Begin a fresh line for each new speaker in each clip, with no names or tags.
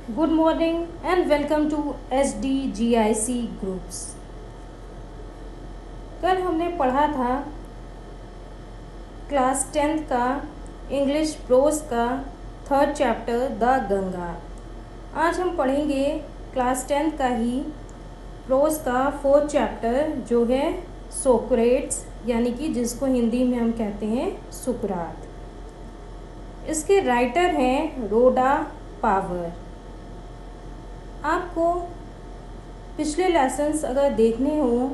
Good morning and welcome to SDGIC Groups। कल हमने पढ़ा था क्लास 10th का इंग्लिश प्रोज का थर्ड चैप्टर द गंगा। आज हम पढ़ेंगे क्लास 10th का ही प्रोज का फोर्थ चैप्टर जो है सोक्रेट्स, यानी कि जिसको हिंदी में हम कहते हैं सुकरात। इसके राइटर हैं रोडा पावर। आपको पिछले लेसन्स अगर देखने हो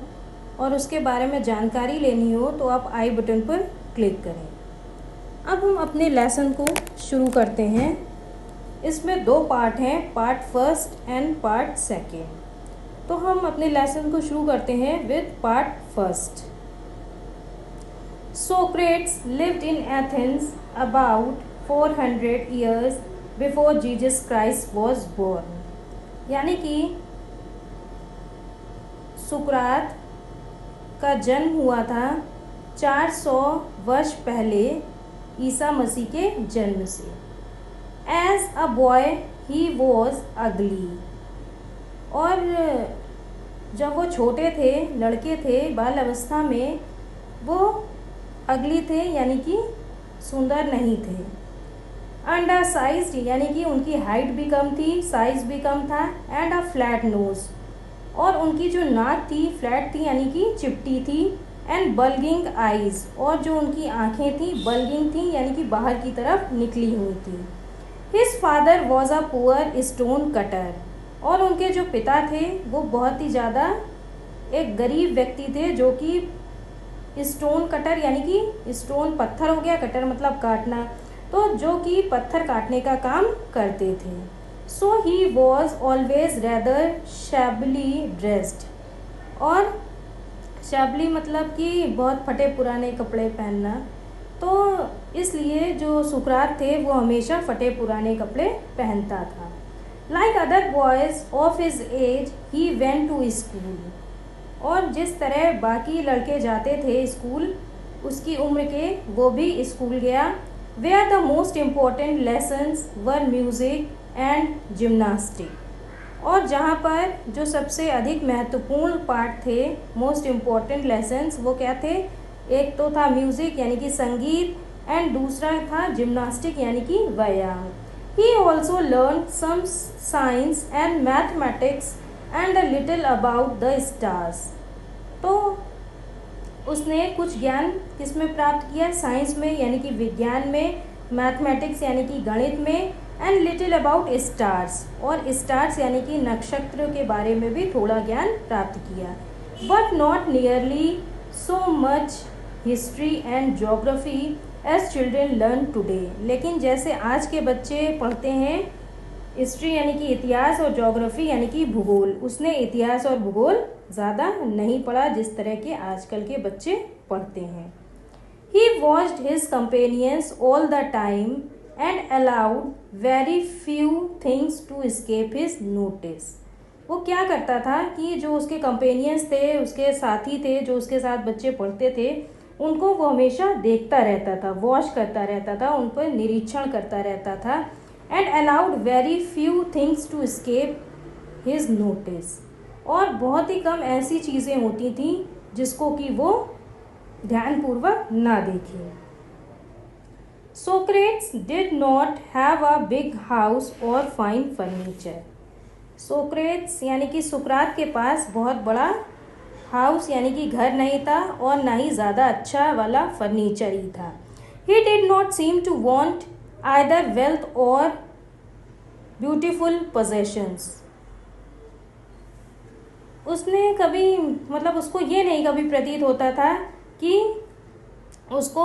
और उसके बारे में जानकारी लेनी हो तो आप आई बटन पर क्लिक करें। अब हम अपने लेसन को शुरू करते हैं। इसमें दो पार्ट हैं, part first and part second. तो हम अपने लेसन को शुरू करते हैं with part first. Socrates lived in Athens about 400 years before Jesus Christ was born. यानी कि सुकरात का जन्म हुआ था 400 वर्ष पहले ईसा मसीह के जन्म से। As a boy he was ugly. और जब वो छोटे थे, लड़के थे, बाल अवस्था में, वो अगली थे, यानी कि सुंदर नहीं थे। अंडर साइज, यानी कि उनकी हाइट भी कम थी, साइज भी कम था। एंड अ फ्लैट नोज, और उनकी जो नाक थी फ्लैट थी, यानी कि चिपटी थी। एंड बल्गिंग आइज, और जो उनकी आंखें थी बल्गिंग थी, यानी कि बाहर की तरफ निकली हुई थी। His father was a poor stone cutter, और उनके जो पिता थे वो बहुत ही ज़्यादा एक गरीब व्यक्ति थे, जो कि स्टोन कटर, यानी कि स्टोन पत्थर हो गया, कटर मतलब काटना, तो जो कि पत्थर काटने का काम करते थे। So he was always rather shabbily dressed, और शैबली मतलब कि बहुत फटे पुराने कपड़े पहनना। तो इसलिए जो सुकरात थे वो हमेशा फटे पुराने कपड़े पहनता था। Like other boys of his age he went to school, और जिस तरह बाकी लड़के जाते थे स्कूल उसकी उम्र के, वो भी स्कूल गया। Where the most important lessons were music and gymnastic, और जहाँ पर जो सबसे अधिक महत्वपूर्ण पार्ट थे, मोस्ट इम्पॉर्टेंट लेसन्स, वो क्या थे? एक तो था म्यूज़िक यानी कि संगीत, एंड दूसरा था जिम्नास्टिक यानी कि व्यायाम। He also learn some science and mathematics and a little about the stars. तो उसने कुछ ज्ञान किस में प्राप्त किया? साइंस में, यानी कि विज्ञान में, मैथमेटिक्स यानी कि गणित में, एंड लिटिल अबाउट स्टार्स, और स्टार्स यानी कि नक्षत्र के बारे में भी थोड़ा ज्ञान प्राप्त किया। But not nearly so much history and geography as children learn today. लेकिन जैसे आज के बच्चे पढ़ते हैं हिस्ट्री यानी कि इतिहास और ज्योग्राफी यानी कि भूगोल, उसने इतिहास और भूगोल ज़्यादा नहीं पढ़ा जिस तरह के आजकल के बच्चे पढ़ते हैं। He watched his companions all the time and allowed very few things to escape his notice। वो क्या करता था कि जो उसके कंपेनियंस थे, उसके साथी थे, जो उसके साथ बच्चे पढ़ते थे, उनको वो हमेशा देखता रहता था, वॉच करता रहता था, उन पर निरीक्षण करता रहता था। And allowed very few things to escape his notice, और बहुत ही कम ऐसी चीज़ें होती थी जिसको कि वो ध्यानपूर्वक ना देखे। Socrates did not have a big house और फाइन फर्नीचर। सोक्रेट्स यानी कि सुकरात के पास बहुत बड़ा हाउस यानी कि घर नहीं था, और ना ही ज़्यादा अच्छा वाला फर्नीचर ही था। He did not seem to want either wealth or beautiful possessions. उसने कभी मतलब उसको ये नहीं कभी प्रतीत होता था कि उसको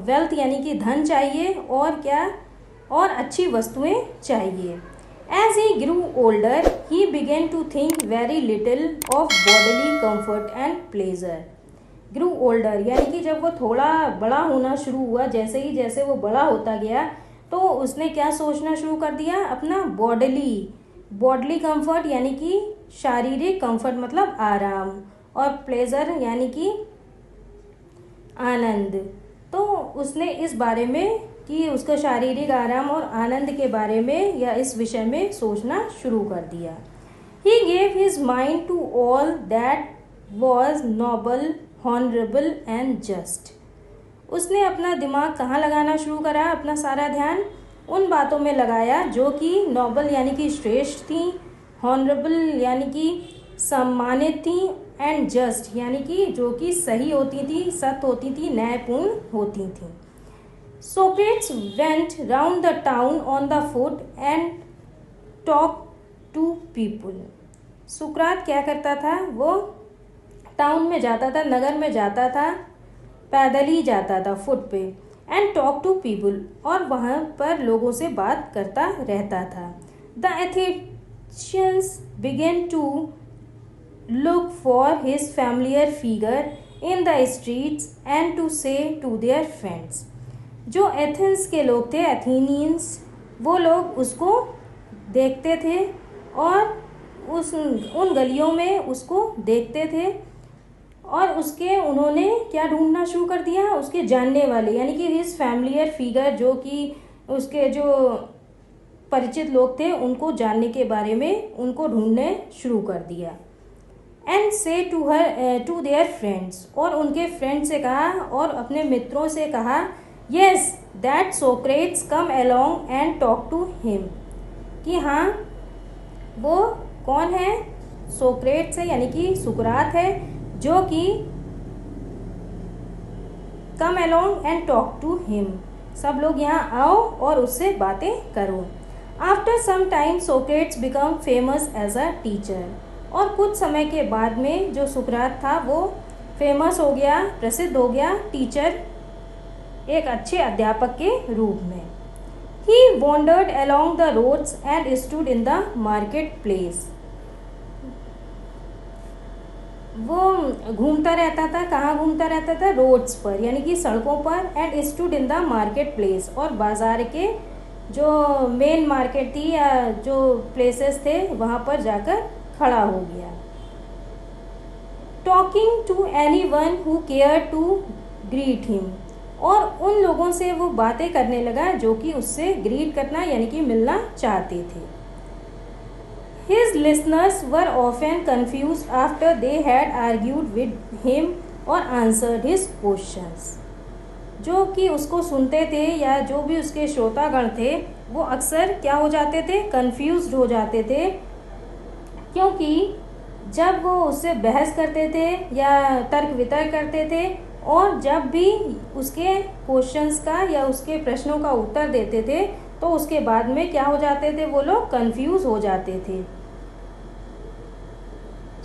वेल्थ यानी कि धन चाहिए, और क्या, और अच्छी वस्तुएं चाहिए। As he grew older he began to think very little of bodily comfort and pleasure. Grew older यानी कि जब वो थोड़ा बड़ा होना शुरू हुआ, जैसे वो बड़ा होता गया, तो उसने क्या सोचना शुरू कर दिया? अपना बॉडली कंफर्ट यानी कि शारीरिक कंफर्ट मतलब आराम, और प्लेजर यानी कि आनंद। तो उसने इस बारे में कि उसका शारीरिक आराम और आनंद के बारे में या इस विषय में सोचना शुरू कर दिया। He gave his mind to all that was noble, honorable and just. उसने अपना दिमाग कहाँ लगाना शुरू करा? अपना सारा ध्यान उन बातों में लगाया जो कि नोबल यानी कि श्रेष्ठ थी, हॉनरेबल यानी कि सम्मानित थी, एंड जस्ट यानी कि जो कि सही होती थी, सत्य होती थी, न्यायपूर्ण होती थी। Socrates went round the town on the foot and talked to people. सुकरात क्या करता था? वो टाउन में जाता था, नगर में जाता था, पैदल ही जाता था, फुट पे, एंड टॉक टू पीपल, और वहाँ पर लोगों से बात करता रहता था। The Athenians began to look for his familiar figure in the streets and to say to their friends. जो एथेंस के लोग थे, एथेनियंस, वो लोग उसको देखते थे और उन गलियों में उसको देखते थे और उसके उन्होंने क्या ढूंढना शुरू कर दिया? उसके जानने वाले यानी कि हिज फैमिलियर फिगर, जो कि उसके जो परिचित लोग थे उनको जानने के बारे में उनको ढूंढने शुरू कर दिया। एंड से टू देयर फ्रेंड्स, और उनके फ्रेंड से कहा और अपने मित्रों से कहा, yes that Socrates come along and talk to him, कि हाँ वो कौन है? सोक्रेट्स है यानी कि सुकरात है, जो कि come along and talk to him, सब लोग यहाँ आओ और उससे बातें करो। After some time Socrates become famous as a teacher, और कुछ समय के बाद में जो सुकरात था वो फेमस हो गया, प्रसिद्ध हो गया, टीचर, एक अच्छे अध्यापक के रूप में। He wandered along the roads and stood in the market place. वो घूमता रहता था, कहाँ घूमता रहता था? रोड्स पर यानी कि सड़कों पर, and stood in the market place, और बाजार के जो मेन मार्केट थी या जो प्लेसेस थे वहाँ पर जाकर खड़ा हो गया। Talking to anyone who care to greet him, और उन लोगों से वो बातें करने लगा जो कि उससे ग्रीट करना यानी कि मिलना चाहते थे। His listeners were often confused after they had argued with him or answered his questions. जो कि उसको सुनते थे या जो भी उसके श्रोतागण थे वो अक्सर क्या हो जाते थे? कंफ्यूज्ड हो जाते थे, क्योंकि जब वो उससे बहस करते थे या तर्क वितर्क करते थे और जब भी उसके क्वेश्चंस का या उसके प्रश्नों का उत्तर देते थे तो उसके बाद में क्या हो जाते थे? वो लोग कंफ्यूज हो जाते थे।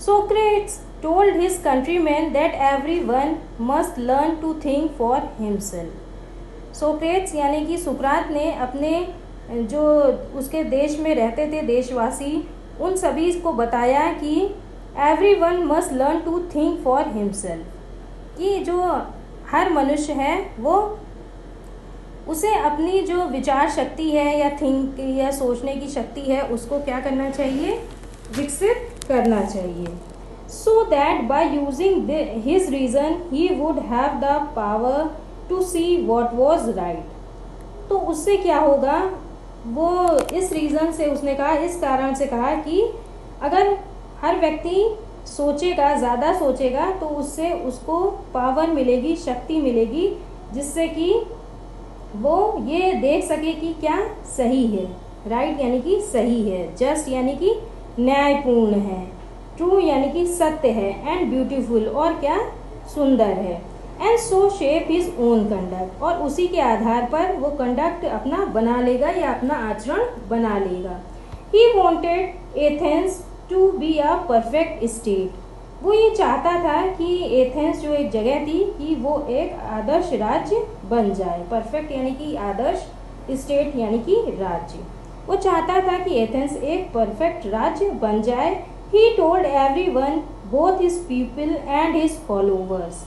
Socrates told his countryman that everyone must learn to think for himself. Socrates यानी कि सुकरात ने अपने जो उसके देश में रहते थे देशवासी, उन सभी को बताया कि everyone must learn to think for himself, कि जो हर मनुष्य है वो उसे अपनी जो विचार शक्ति है या थिंक या सोचने की शक्ति है उसको क्या करना चाहिए? विकसित करना चाहिए। So that by using his reason he would have the power to see what was right. तो उससे क्या होगा? वो इस रीज़न से उसने कहा, इस कारण से कहा कि अगर हर व्यक्ति सोचेगा, ज़्यादा सोचेगा, तो उससे उसको पावर मिलेगी, शक्ति मिलेगी, जिससे कि वो ये देख सके कि क्या सही है, राइट यानी कि सही है, जस्ट यानी कि न्यायपूर्ण है, ट्रू यानी कि सत्य है, एंड ब्यूटीफुल और क्या? सुंदर है, and so shape his own conduct, और उसी के आधार पर वो कंडक्ट अपना बना लेगा या अपना आचरण बना लेगा। He wanted Athens to be a perfect state. वो ये चाहता था कि एथेंस जो एक जगह थी कि वो एक आदर्श राज्य बन जाए। परफेक्ट यानी कि आदर्श, स्टेट यानी कि राज्य। वो चाहता था कि एथेंस एक परफेक्ट राज्य बन जाए। He told everyone, both his people and his followers.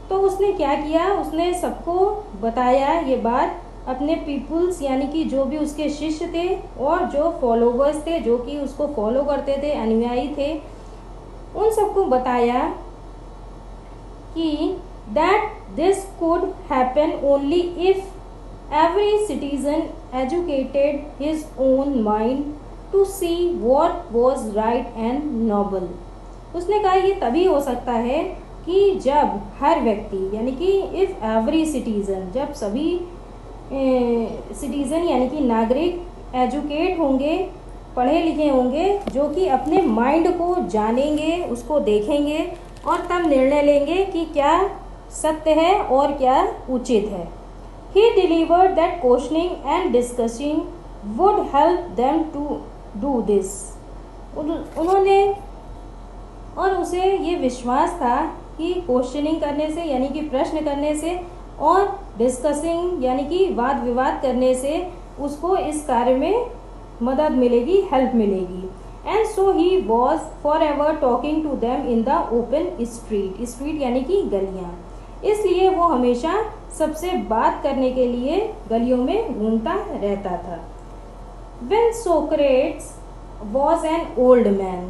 तो उसने क्या किया? उसने सबको बताया ये बात, अपने पीपल्स यानी कि जो भी उसके शिष्य थे और जो फॉलोवर्स थे, जो कि उसको फॉलो करते थे, अनुयायी थे, उन सबको बताया कि that this could happen only if Every citizen educated his own mind to see what was right and noble. उसने कहा ये तभी हो सकता है कि जब हर व्यक्ति यानी कि इफ़ एवरी सिटीज़न, जब सभी सिटीज़न यानी कि नागरिक एजुकेट होंगे, पढ़े लिखे होंगे, जो कि अपने माइंड को जानेंगे, उसको देखेंगे और तब निर्णय लेंगे कि क्या सत्य है और क्या उचित है. He delivered that questioning and discussing would help them to do this. उन्होंने और उसे ये विश्वास था कि क्वेश्चनिंग करने से यानी कि प्रश्न करने से और डिस्कसिंग यानी कि वाद विवाद करने से उसको इस कार्य में मदद मिलेगी, हेल्प मिलेगी. And so he was for ever talking to them in the open street. Street यानी कि गलियाँ. इसलिए वो हमेशा सबसे बात करने के लिए गलियों में घूमता रहता था. When Socrates was an old man,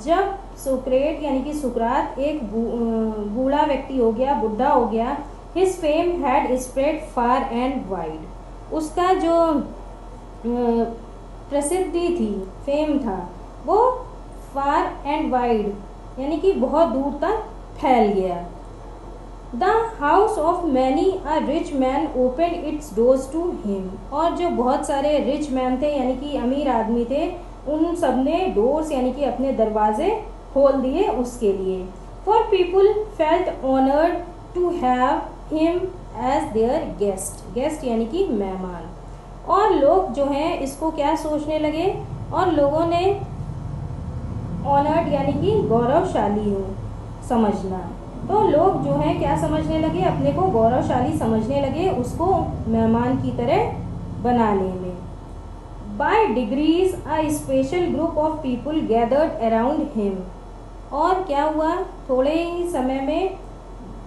जब सोक्रेट यानी कि सुकरात एक बूढ़ा व्यक्ति हो गया, बुढ़ा हो गया, his fame had spread far and wide. उसका जो प्रसिद्धि थी, फेम था, वो far and wide यानी कि बहुत दूर तक फैल गया. The house of many a rich man opened its doors to him. और जो बहुत सारे रिच मैन थे यानी कि अमीर आदमी थे, उन सब ने डोर्स यानी कि अपने दरवाजे खोल दिए उसके लिए. For people felt honored to have him as their guest. Guest यानी कि मेहमान. और लोग जो हैं इसको क्या सोचने लगे, और लोगों ने ऑनर्ड यानी कि गौरवशाली हो समझना. तो लोग जो है क्या समझने लगे, अपने को गौरवशाली समझने लगे उसको मेहमान की तरह बनाने में. By degrees a special group of people gathered around him. और क्या हुआ, थोड़े ही समय में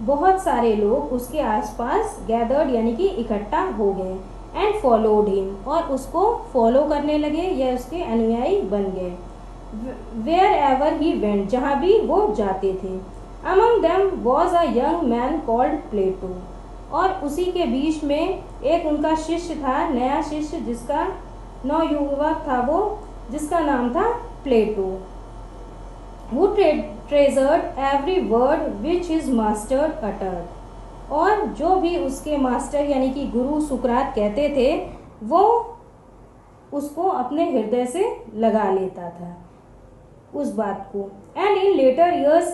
बहुत सारे लोग उसके आसपास गैदर्ड यानी कि इकट्ठा हो गए. And followed him. और उसको फॉलो करने लगे या उसके अनुयायी बन गए. Wherever he went. जहाँ भी वो जाते थे. Among them was a young man called Plato. और उसी के बीच में एक उनका शिष्य था, नया शिष्य, जिसका नवयुवक था वो, जिसका नाम था प्लेटो. Who treasured every word which his master uttered. और जो भी उसके मास्टर यानी कि गुरु सुकरात कहते थे, वो उसको अपने हृदय से लगा लेता था उस बात को. And in later years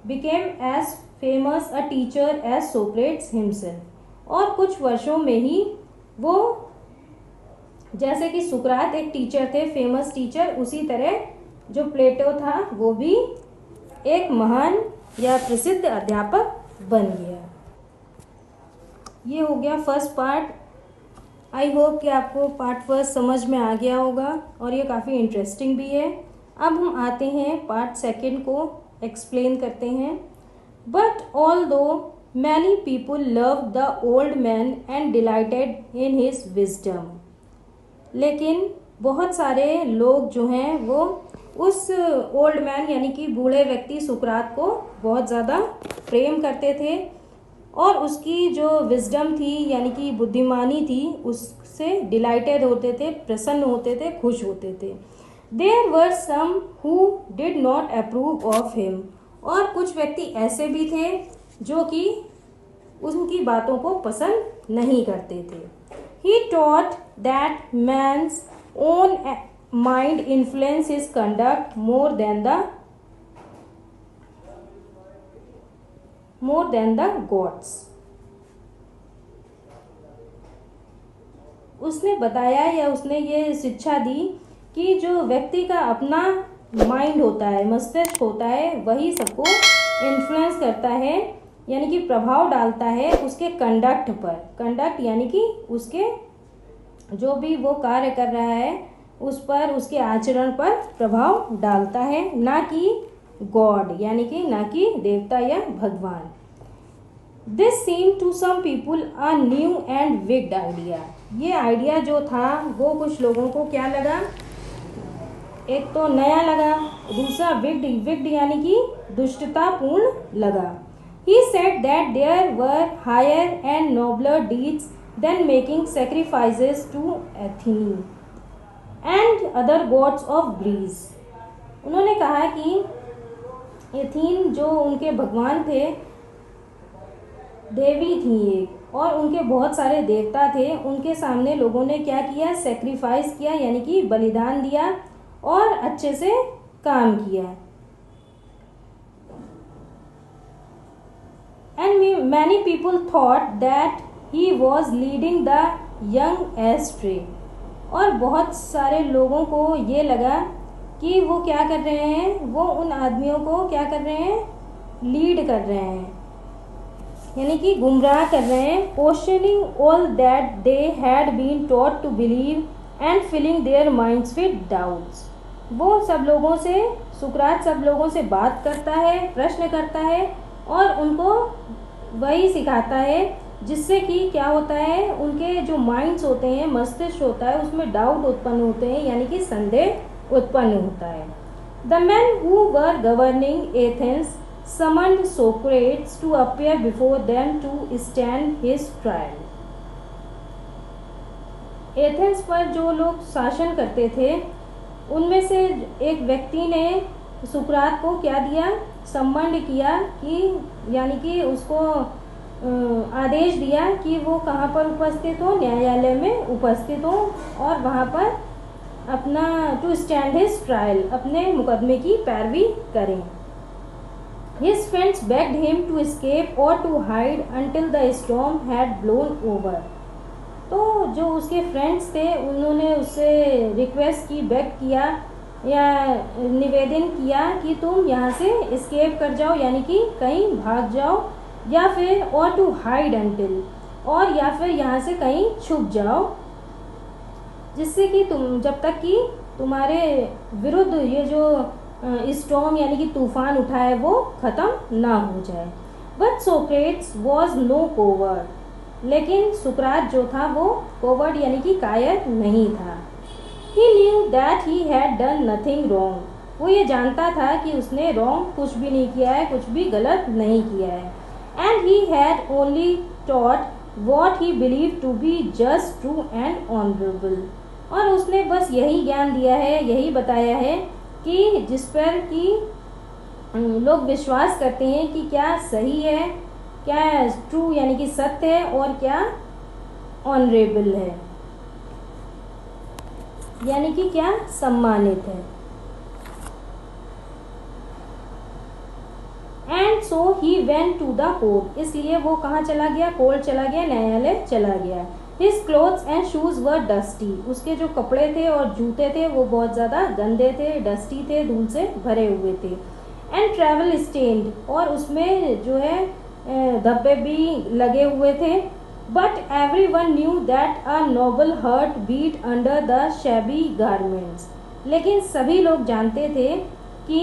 became as famous a teacher as Socrates himself. और कुछ वर्षों में ही वो, जैसे कि सुकरात एक टीचर थे, फेमस टीचर, उसी तरह जो प्लेटो था वो भी एक महान या प्रसिद्ध अध्यापक बन गया. ये हो गया फर्स्ट पार्ट. आई होप कि आपको पार्ट फर्स्ट समझ में आ गया होगा और ये काफ़ी इंटरेस्टिंग भी है. अब हम आते हैं पार्ट सेकंड को एक्सप्लेन करते हैं. बट ऑल दो many people love the old man and dilated in his wisdom. लेकिन बहुत सारे लोग जो हैं वो उस ओल्ड मैन यानी कि बूढ़े व्यक्ति सुकरात को बहुत ज़्यादा प्रेम करते थे और उसकी जो विजडम थी यानी कि बुद्धिमानी थी उससे डिलाइटेड होते थे, प्रसन्न होते थे, खुश होते थे. There were some who did not approve of him. और कुछ व्यक्ति ऐसे भी थे जो कि उनकी बातों को पसंद नहीं करते थे. He taught that man's own mind influences his conduct more than the gods. उसने बताया या उसने ये शिक्षा दी कि जो व्यक्ति का अपना माइंड होता है, मस्तिष्क होता है, वही सबको इन्फ्लुएंस करता है यानी कि प्रभाव डालता है उसके कंडक्ट पर. कंडक्ट यानी कि उसके जो भी वो कार्य कर रहा है उस पर, उसके आचरण पर प्रभाव डालता है, ना कि गॉड यानी कि ना कि देवता या भगवान. This seem to some people a new and wicked idea. ये आइडिया जो था वो कुछ लोगों को क्या लगा, एक तो नया लगा, दूसरा विग्ड यानी कि दुष्टतापूर्ण लगा. He said that there were higher and nobler deeds then making sacrifices to Athene and other gods of Greece. उन्होंने कहा कि एथीन जो उनके भगवान थे, देवी थी एक, और उनके बहुत सारे देवता थे, उनके सामने लोगों ने क्या किया, सेक्रीफाइस किया, यानी कि बलिदान दिया और अच्छे से काम किया. And many people thought that he was leading the young astray. और बहुत सारे लोगों को ये लगा कि वो क्या कर रहे हैं, वो उन आदमियों को क्या कर रहे हैं, लीड कर रहे हैं, यानी कि गुमराह कर रहे हैं. Questioning all that they had been taught to believe and filling their minds with doubts. वो सब लोगों से, सुकरात सब लोगों से बात करता है, प्रश्न करता है और उनको वही सिखाता है, जिससे कि क्या होता है, उनके जो माइंड्स होते हैं, मस्तिष्क होता है, उसमें डाउट उत्पन्न होते हैं, यानी कि संदेह उत्पन्न होता है. The man who were governing Athens summoned Socrates to appear before them to stand his trial. Athens पर जो लोग शासन करते थे, उनमें से एक व्यक्ति ने सुकरात को क्या दिया, सम्मंड किया, कि यानी कि उसको आदेश दिया कि वो कहाँ पर उपस्थित हो, न्यायालय में उपस्थित हो और वहाँ पर अपना टू स्टैंड हिज ट्रायल, अपने मुकदमे की पैरवी करें. His friends begged him to escape और to hide until the storm had blown over. तो जो उसके फ्रेंड्स थे, उन्होंने उससे रिक्वेस्ट की, बेग किया या निवेदन किया कि तुम यहाँ से एस्केप कर जाओ, यानी कि कहीं भाग जाओ, या फिर और टू हाइड अंटिल, और या फिर यहाँ से कहीं छुप जाओ, जिससे कि तुम, जब तक कि तुम्हारे विरुद्ध ये जो स्टॉर्म यानी कि तूफान उठा है वो ख़त्म ना हो जाए. But Socrates was no coward. लेकिन सुकरात जो था वो कोवर्ड यानी कि कायर नहीं था. He knew that he had done nothing wrong. वो ये जानता था कि उसने रॉन्ग कुछ भी नहीं किया है, कुछ भी गलत नहीं किया है. And he had only taught what he believed to be just, true and honorable. और उसने बस यही ज्ञान दिया है, यही बताया है कि जिस पर कि लोग विश्वास करते हैं कि क्या सही है, क्या ट्रू यानी कि सत्य है, और क्या ऑनरेबल है, यानी कि क्या सम्मानित है. And so he went to the court. इसलिए वो कहाँ चला गया, कोर्ट चला गया, न्यायालय चला गया. His clothes and shoes were dusty. उसके जो कपड़े थे और जूते थे वो बहुत ज़्यादा गंदे थे, डस्टी थे, धूल से भरे हुए थे. And travel stand. और उसमें जो है धब्बे भी लगे हुए थे. But everyone knew that a noble heart beat under the shabby garments. लेकिन सभी लोग जानते थे कि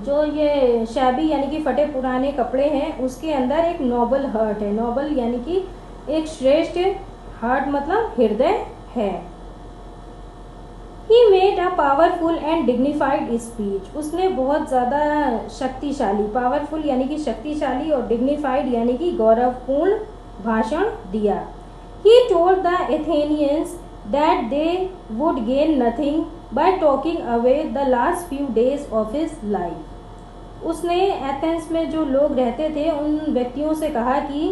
जो ये शैबी यानी कि फटे पुराने कपड़े हैं, उसके अंदर एक नोबल हार्ट है. नोबल यानी कि एक श्रेष्ठ, हार्ट मतलब हृदय है. He made a powerful and dignified speech. उसने बहुत ज़्यादा शक्तिशाली, पावरफुल यानी कि शक्तिशाली और डिग्निफाइड यानी कि गौरवपूर्ण भाषण दिया. He told the Athenians that they would gain nothing by talking away the last few days of his life. उसने एथेंस में जो लोग रहते थे उन व्यक्तियों से कहा कि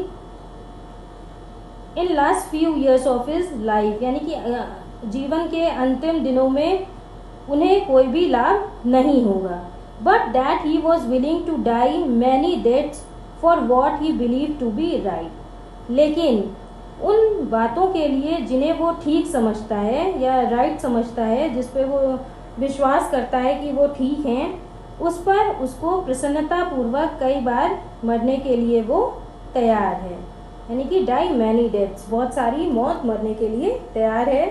in last few years of his life, यानी कि जीवन के अंतिम दिनों में उन्हें कोई भी लाभ नहीं होगा. But that he was willing to die many deaths for what he believe to be right. लेकिन उन बातों के लिए जिन्हें वो ठीक समझता है या राइट समझता है, जिस पे वो विश्वास करता है कि वो ठीक हैं, उस पर उसको प्रसन्नतापूर्वक कई बार मरने के लिए वो तैयार है. यानी कि डाई मैनी डेथ्स, बहुत सारी मौत मरने के लिए तैयार है.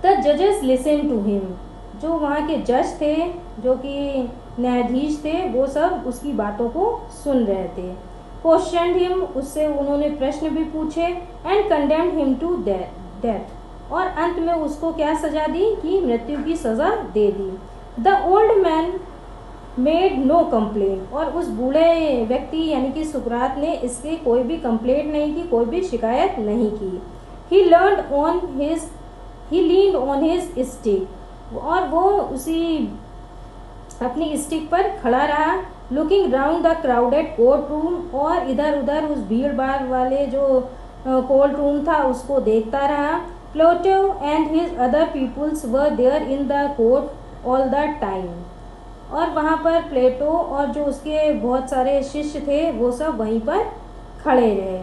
द जजेस लिसन टू हिम. जो वहाँ के जज थे, जो कि न्यायाधीश थे, वो सब उसकी बातों को सुन रहे थे. Question him. उससे उन्होंने प्रश्न भी पूछे. And condemned him to death. और अंत में उसको क्या सजा दी कि मृत्यु की सज़ा दे दी. The old man made no complaint, और उस बूढ़े व्यक्ति यानी कि सुकरात ने इसकी कोई भी कंप्लेंट नहीं की, कोई भी शिकायत नहीं की। ही लीन्ड ऑन हिज स्टिक, और वो उसी अपनी स्टिक पर खड़ा रहा। Looking round the crowded court room, और इधर उधर उस भीड़ भाड़ वाले जो कोर्ट रूम था उसको देखता रहा। Plato and his other peoples were there in the court all the time, और वहाँ पर प्लेटो और जो उसके बहुत सारे शिष्य थे वो सब वहीं पर खड़े रहे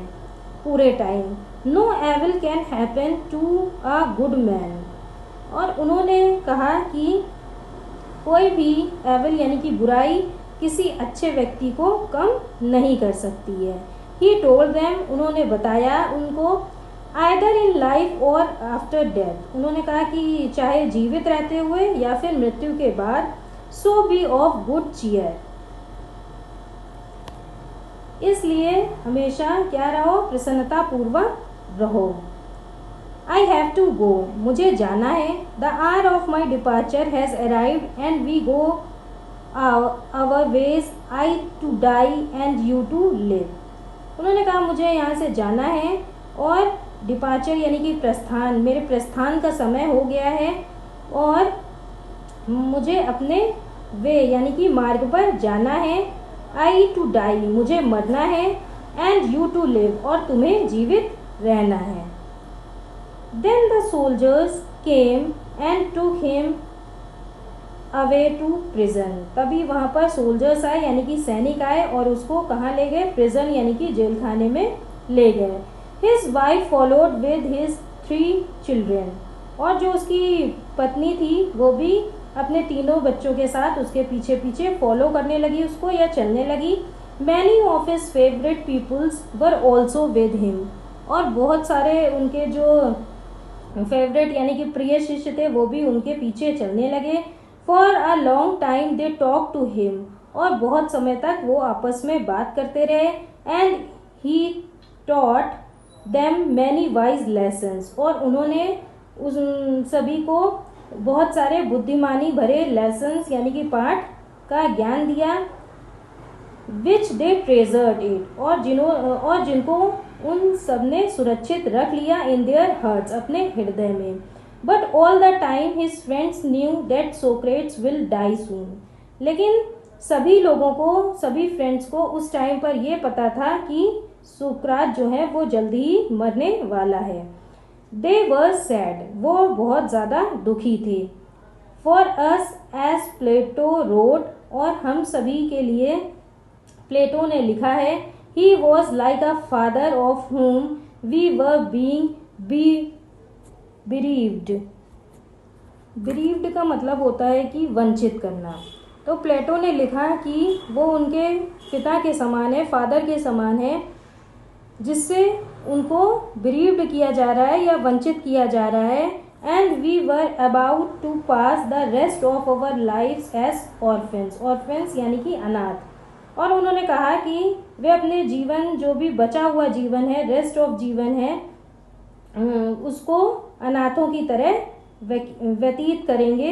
पूरे time. No evil can happen to a good man, और उन्होंने कहा कि कोई भी एविल यानी कि बुराई किसी अच्छे व्यक्ति को कम नहीं कर सकती है। ही टोल्ड देम, उन्होंने बताया उनको, आइदर इन लाइफ और आफ्टर डेथ, उन्होंने कहा कि चाहे जीवित रहते हुए या फिर मृत्यु के बाद, सो बी ऑफ गुड चीयर, इसलिए हमेशा क्या रहो, प्रसन्नता पूर्वक रहो। आई हैव टू गो, मुझे जाना है। The hour of my departure has arrived and we go our ways, I to die and you to live. उन्होंने कहा मुझे यहाँ से जाना है और डिपार्चर यानी कि प्रस्थान, मेरे प्रस्थान का समय हो गया है और मुझे अपने वे यानी कि मार्ग पर जाना है। आई टू डाई, मुझे मरना है, एंड यू टू लिव, और तुम्हें जीवित रहना है। Then the soldiers came and took him away to prison. तभी वहाँ पर सोल्जर्स आए यानी कि सैनिक आए और उसको कहाँ ले गए, प्रिजन यानी कि जेल खाने में ले गए। His wife followed with his 3 children, और जो उसकी पत्नी थी वो भी अपने 3 बच्चों के साथ उसके पीछे पीछे फॉलो करने लगी उसको, या चलने लगी। Many of his favorite peoples were also with him, और बहुत सारे उनके जो फेवरेट यानी कि प्रिय शिष्य थे वो भी उनके पीछे चलने लगे। For a long time they talk to him, और बहुत समय तक वो आपस में बात करते रहे। And he taught them many wise lessons, और उन्होंने उस सभी को बहुत सारे बुद्धिमानी भरे लेसन्स यानी कि पाठ का ज्ञान दिया। विच दे ट्रेजर्ड इट, और जिनको उन सब ने सुरक्षित रख लिया इन देयर हार्ट्स, अपने हृदय में। But all the time his friends knew that Socrates will die soon, लेकिन सभी लोगों को, सभी फ्रेंड्स को उस टाइम पर यह पता था कि सुकरात जो है वो जल्दी ही मरने वाला है। दे वर सैड, वो बहुत ज़्यादा दुखी थे। For us as Plato wrote, और हम सभी के लिए प्लेटो ने लिखा है, he was like a father of whom we were being bereaved। bereaved का मतलब होता है कि वंचित करना। तो प्लेटो ने लिखा कि वो उनके पिता के समान है, फादर के समान है, जिससे उनको bereaved किया जा रहा है या वंचित किया जा रहा है। And we were about to pass the rest of our life as orphans, orphans यानी कि अनाथ। और उन्होंने कहा कि वे अपने जीवन, जो भी बचा हुआ जीवन है, रेस्ट ऑफ जीवन है, उसको अनाथों की तरह व्यतीत करेंगे।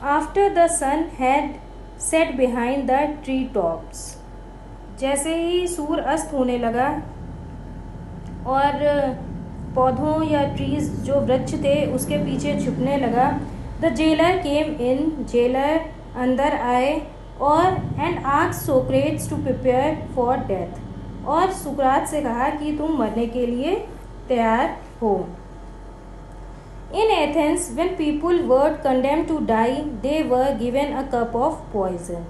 After the sun had set behind the tree tops, जैसे ही सूर्य अस्त होने लगा और पौधों या ट्रीज जो वृक्ष थे उसके पीछे छुपने लगा। The jailer came in, jailer अंदर आए, और and asked Socrates to prepare for death, और सुकरात से कहा कि तुम मरने के लिए तैयार हो। In Athens when people were condemned to die they were given a cup of poison.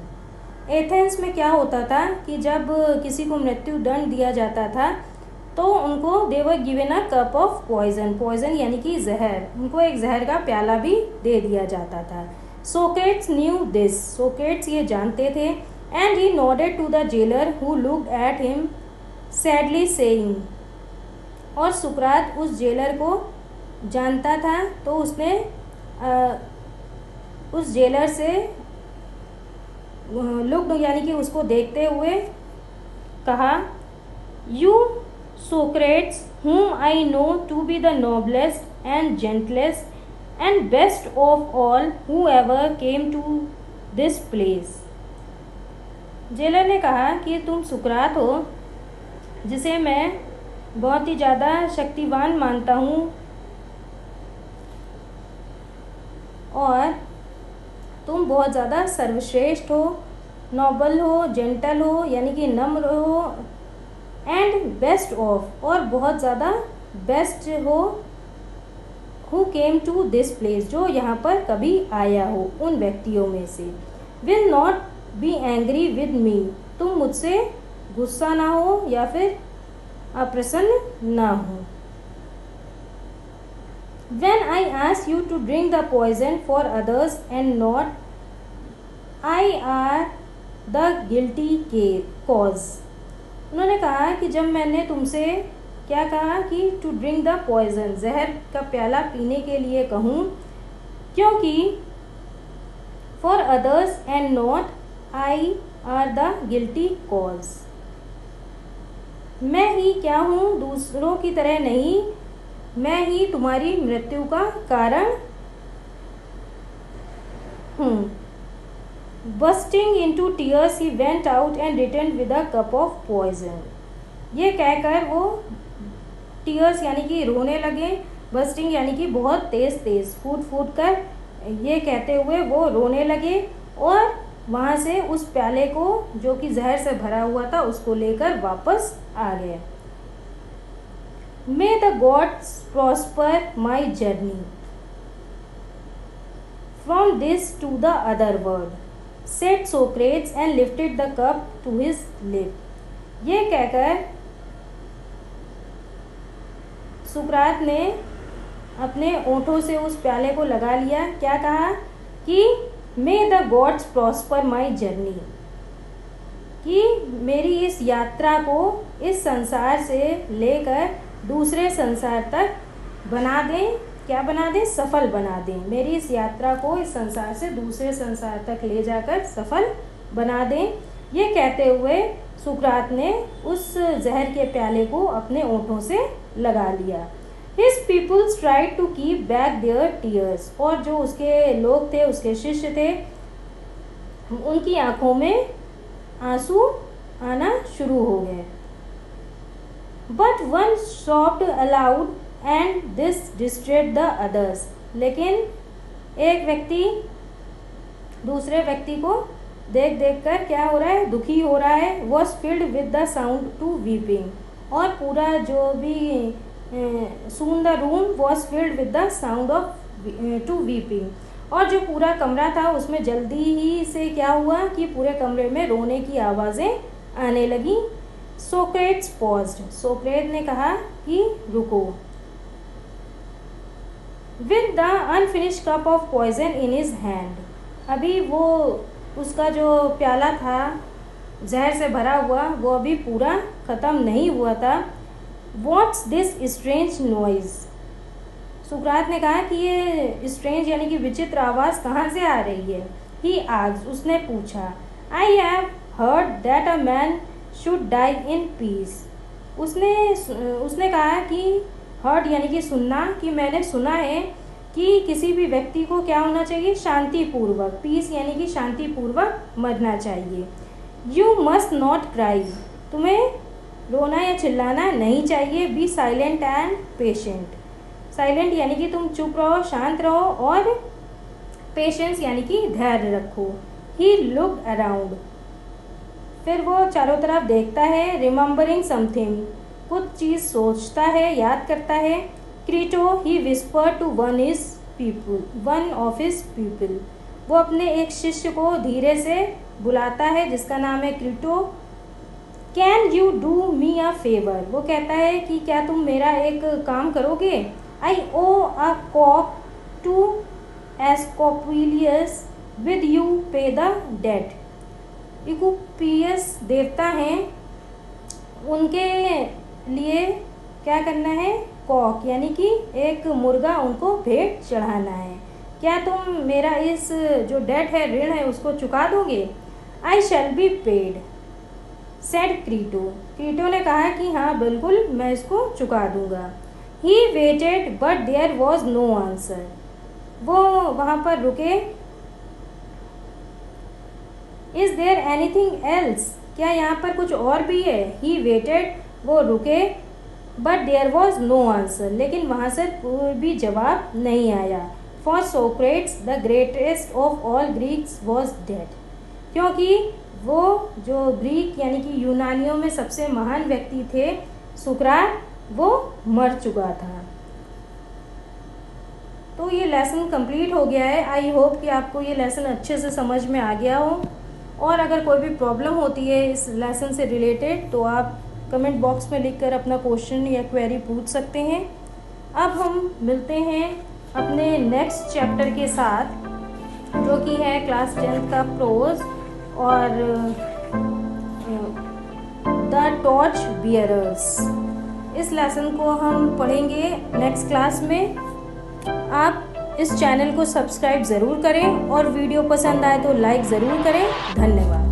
Athens में क्या होता था कि जब किसी को मृत्यु दंड दिया जाता था तो उनको they were given a cup of poison, poison यानी कि जहर, उनको एक जहर का प्याला भी दे दिया जाता था। सोक्रेट्स न्यू दिस, सोक्रेट्स ये जानते थे। And he nodded to the jailer who looked at him sadly saying, और सुकरात उस जेलर को जानता था तो उसने उस जेलर से लुक्ड यानी कि उसको देखते हुए कहा, you Socrates whom I know to be the noblest and gentlest and best of all, whoever came to this place. Jailer ने कहा कि तुम सुकरात हो, जिसे मैं बहुत ही ज़्यादा शक्तिवान मानता हूँ, और तुम बहुत ज़्यादा सर्वश्रेष्ठ हो, नोबल हो, जेंटल हो यानी कि नम्र हो, एंड बेस्ट ऑफ और बहुत ज़्यादा बेस्ट हो, who came to this place जो यहाँ पर कभी आया हो उन व्यक्तियों में से, will not be angry with me, तुम मुझसे गुस्सा ना हो या फिर अप्रसन्न ना हो। When I ask you to drink the poison for others and not I are the guilty cause. उन्होंने कहा कि जब मैंने तुमसे क्या कहा कि टू ड्रिंक द पॉइजन, जहर का प्याला पीने के लिए कहूँ, क्योंकि for others and not I R the guilty cause, मैं ही क्या हूँ दूसरों की तरह नहीं, मैं ही तुम्हारी मृत्यु का कारण हूँ। Bursting into tears he went out and return with a cup of poison. ये कहकर वो टीयर्स यानी कि रोने लगे, बस्टिंग यानी कि बहुत तेज़ तेज़ फूट फूट कर, ये कहते हुए वो रोने लगे और वहाँ से उस प्याले को जो कि जहर से भरा हुआ था उसको लेकर वापस आ गए। May the gods prosper my journey from this to the other world, said Socrates and lifted the cup to his lip. ये कहकर सुकरात ने अपने ओंठों से उस प्याले को लगा लिया। क्या कहा कि May the gods prosper my journey, कि मेरी इस यात्रा को इस संसार से लेकर दूसरे संसार तक बना दें। क्या बना दें? सफल बना दें। मेरी इस यात्रा को इस संसार से दूसरे संसार तक ले जाकर सफल बना दें। ये कहते हुए सुकरात ने उस जहर के प्याले को अपने ओंठों से लगा लिया। His people tried to keep back their tears, और जो उसके लोग थे, उसके शिष्य थे, उनकी आंखों में आंसू आना शुरू हो गए। But one sobbed aloud and this distressed the others. लेकिन एक व्यक्ति दूसरे व्यक्ति को देख देख कर क्या हो रहा है, दुखी हो रहा है। Was filled with the sound to weeping, और पूरा जो भी soon the room was filled with the sound of to weeping, और जो पूरा कमरा था उसमें जल्दी ही से क्या हुआ कि पूरे कमरे में रोने की आवाज़ें आने लगी। सोक्रेट्स पॉज्ड, सोक्रेट ने कहा कि रुको। With the unfinished cup of poison in his hand, अभी वो उसका जो प्याला था जहर से भरा हुआ वो अभी पूरा ख़त्म नहीं हुआ था। व्हाट्स दिस स्ट्रेंज नॉइज, सुकरात ने कहा कि ये स्ट्रेंज यानी कि विचित्र आवाज़ कहाँ से आ रही है। ही आस्क्ड, उसने पूछा। I have heard that a man should die in peace, उसने कहा कि हर्ड यानी कि सुनना, कि मैंने सुना है कि किसी भी व्यक्ति को क्या होना चाहिए, शांतिपूर्वक, पीस यानी कि शांतिपूर्वक मरना चाहिए। यू मस्ट नॉट क्राई, तुम्हें रोना या चिल्लाना नहीं चाहिए। Be silent and patient, silent यानी कि तुम चुप रहो, शांत रहो, और पेशेंस यानी कि धैर्य रखो। ही लुक्ड अराउंड, फिर वो चारों तरफ देखता है। रिमेंबरिंग समथिंग, कुछ चीज़ सोचता है, याद करता है। Crito, he whisper to one of his people, वो अपने एक शिष्य को धीरे से बुलाता है जिसका नाम है Crito. Can you do me a favour, वो कहता है कि क्या तुम मेरा एक काम करोगे। आई ओ a cock to एस्कोपिलियस, with you पे द डेट, इकुपियस देवता हैं, उनके लिए क्या करना है, कॉक यानी कि एक मुर्गा उनको भेंट चढ़ाना है। क्या तुम मेरा इस जो डेट है, ऋण है, उसको चुका दोगे। I shall be paid, said Crito, Crito ने कहा कि हाँ बिल्कुल मैं इसको चुका दूंगा। He waited but there was no answer, वो वहाँ पर रुके। इज़ देयर एनीथिंग एल्स, क्या यहाँ पर कुछ और भी है? ही वेटेड, वो रुके। But there was no answer, लेकिन वहाँ से कोई भी जवाब नहीं आया। For Socrates the greatest of all Greeks was dead, क्योंकि वो जो ग्रीक यानी कि यूनानियों में सबसे महान व्यक्ति थे सुकरात, वो मर चुका था। तो ये लेसन कंप्लीट हो गया है। आई होप कि आपको ये लेसन अच्छे से समझ में आ गया हो। और अगर कोई भी प्रॉब्लम होती है इस लेसन से रिलेटेड तो आप कमेंट बॉक्स में लिखकर अपना क्वेश्चन या क्वेरी पूछ सकते हैं। अब हम मिलते हैं अपने नेक्स्ट चैप्टर के साथ, जो कि है क्लास 10th का प्रोज और द टॉर्च बियरर्स। इस लेसन को हम पढ़ेंगे नेक्स्ट क्लास में। आप इस चैनल को सब्सक्राइब ज़रूर करें और वीडियो पसंद आए तो लाइक ज़रूर करें। धन्यवाद।